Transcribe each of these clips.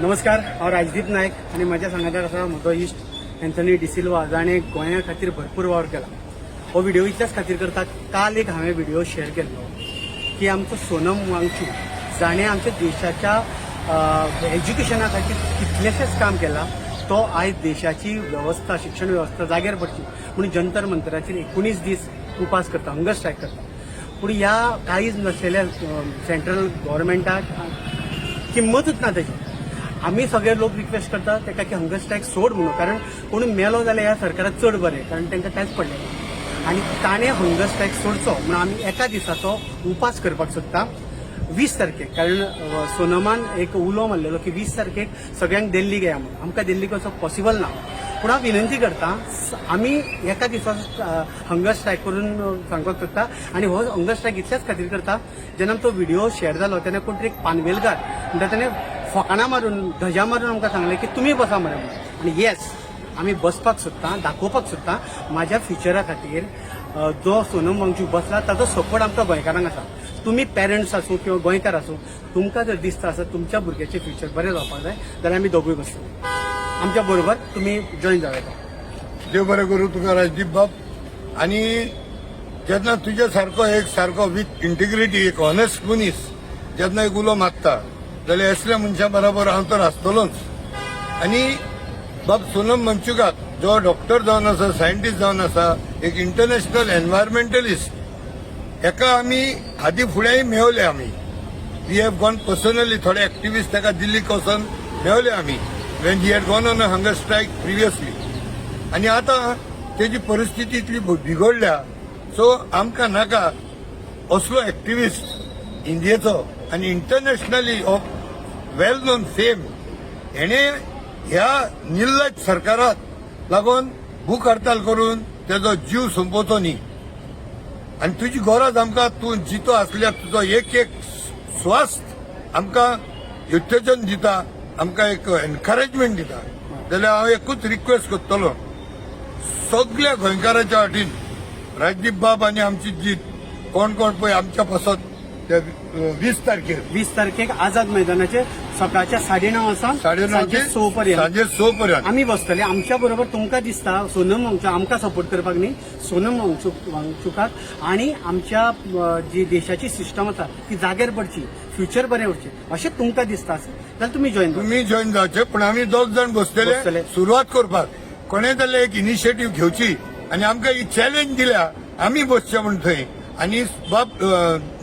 नमस्कार, हांव राजदीप नायक आनी म्हज्या सांगात्याक आसा म्हजो इश्ट एंथनी डिसिल्वा जाणें गोंया खातीर भरपूर वावर केला. हो व्हिडिओ इतल्याच खातीर करता, काल एक हांवें व्हिडिओ शेअर केल्लो की आमचो सोनम वांगचूक जाणें आमच्या देशाच्या एज्युकेशना खातीर कितलेशेच काम केलां. तो आयज देशाची व्यवस्था शिक्षण व्यवस्था जाग्यार पडची म्हणून जंतर मंतराचेर 19 दीस उपास करता, हंगर स्ट्रायक करता. पूण ह्या कांयच नसलेल्या सेंट्रल गव्हर्मेंटाक किंमतूच ना तेजी. आमी सगळे लोक रिक्वेस्ट करता ताका की हंगर स्ट्रायक सोड म्हणून, कारण कोण मेलो जाल्यार ह्या सरकाराक चड बरें, कारण तांकां कांयच पडलें ना. आनी ताणें हंगर स्ट्रायक सोडचो म्हणून आमी एका दिसाचो उपास करपाक सोदता 20 तारखेक. कारण सोनमान एक उलो मारलेलो की 20 तारखेक सगळ्यांक दिल्लीक या म्हणून. आमकां दिल्लीक वचप पॉसिबल ना, पूण हांव विनंती करता आमी एका दिसाचो हंगर स्ट्रायक करून सांगपाक सोदता. आनी हो हंगर स्ट्रायक इतल्याच खातीर करता, जेन्ना तो व्हिडिओ शेअर जालो तेन्ना कोण तरी एक पानवेलकार म्हणटा ताणें फकाणां मारून धजा मारून आमकां सांगलें की तुमी बसा मरे म्हणून. आनी येस, आमी बसपाक सोदता, दाखोवपाक सोदता म्हाज्या फ्युचरा खातीर जो सोनम वांगचूक बसला ताचो सपोर्ट आमकां गोंयकारांक आसा. तुम्ही पेरंट्स आसूं किंवा गोंयकार आसूं, तुमकां जर दिसता आसा तुमच्या भुरग्याचें फ्युचर बरें जावपाक जाय जाल्यार आमी दोगूय बसतले. आमच्या बरोबर तुम्ही जॉईन जावं येता. देव बरें करूं तुका राजदीप बाब. आनी जेन्ना तुज्या सारको एक सारको विथ इंटिग्रिटी एक ऑनेस्ट मनीस जेन्ना एक उलो मागता जाल्यार असल्या मनशा बरोबर हांव तर आसतलोच. आनी बाब सोनम वांगचुकाक जो डॉक्टर जावन आसा, सायंटिस्ट जावन आसा, एक इंटरनॅशनल एनवायरमेंटलिस्ट, एका आमी हाती फुडेंय मेळवले. आमी वी हॅव गॉन पर्सनली, थोडे एक्टिविस्ट ताका दिल्लीक वचून मेळवले आमी when he had gone on a hunger strike previously. आनी आतां तेजी परिस्थिती इतली बिगडल्या, सो आमकां नाका असलो एक्टिविस्ट इंडियेचो आनी internationally of well known fame. हेणे ह्या निर्लज सरकाराक लागून भूक हडताल करून तेजो जीव सोंपोवचो न्ही. आनी तुजी गरज आमकां, तूं जितो आसल्यार तुजो एक एक स्वास आमकां उत्तेजन दिता, आमकां एक एनकरेजमेंट दिता. जाल्यार हांव एकूच रिक्वेस्ट करतलो सगळ्या गोंयकारांच्या वाटेन, राजदीप बाब आनी आमची जी कोण कोण पळय आमच्या पासत ते 20 तारखेक आझाद मैदानाचेर सकाळच्या 9:30 सांजे 6 पर्यंत आमी बसतले. आमच्या बरोबर तुमकां दिसता सोनम वांगचूक आमकां सपोर्ट करपाक न्ही, सोनम वांगचुकाक आनी आमच्या जी देशाची सिस्टम आसा ती जाग्यार पडची, फ्युचर बरें उरचें अशें तुमकां दिसता जाल्यार तुमी जॉईन जावचे. पूण आमी दोग जाण बसतले सुरवात करपाक. कोणें जाल्यार एक इनिशिएटीव्ह घेवची आनी आमकां ही चॅलेंज दिल्या आमी बसचे म्हण थंय. आनी बाब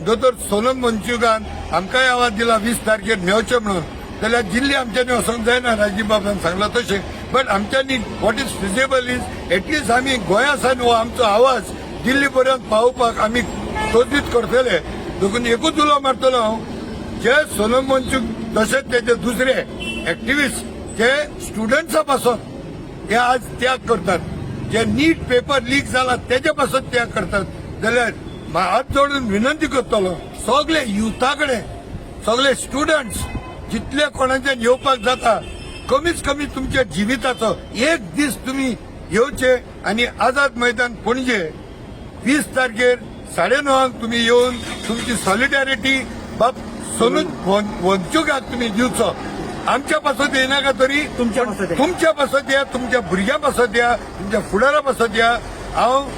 दोतोर सोनम वांगचुकान आमकांय आवाज दिला 20 तारखेर मेळचें म्हणून, जाल्यार दिल्ली आमच्यांनी वचोंक जायना, राजदीप बाबान सांगलां तशें. बट आमच्यांनी what is feasible is at least आमी गोंयासान हो आमचो आवाज दिल्ली पर्यंत पावोवपाक आमी तोदीत करतले. देखून एकूच उलो मारतलो हांव, जे सोनम वांगचूक तशेंच तेजे दुसरे एक्टिविस्ट जे स्टुडंट्सा पासून हे आज त्याग करतात, जे नीट पेपर लीक जाला तेजे पासून त्याग करतात, जाल्यार हात जोडून विनंती करतलो सगळे युथा कडेन, सगळे स्टुडंट्स जितले कोणाच्यान येवपाक जाता, कमीच कमी तुमच्या जिविताचो एक दीस तुमी येवचे आनी आझाद मैदान पणजे 20 तारखेर 9:30 तुमी येवन तुमची सॉलिडॅरिटी बाब सोनम वांगचुकाक तुमी दिवचो. आमच्या पासत येनाका तरी तुमच्या पासत या, तुमच्या भुरग्यां पासत या, तुमच्या फुडारा पासत या. हांव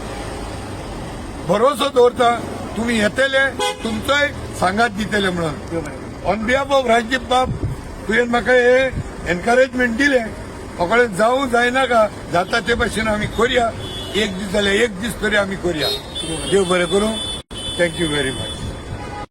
भरोसो दवरता तुमी येतले, तुमचोय सांगात दितले म्हणून. ऑन बिहाफ ऑफ राजदीप बाब, तुवें म्हाका हे एनकरेजमेंट दिलें. फकडें जावं जायनाका, जाता ते भाशेन आमी करया. एक दीस जाल्यार एक दीस तरी आमी करया. देव बरें करूं. Thank you very much.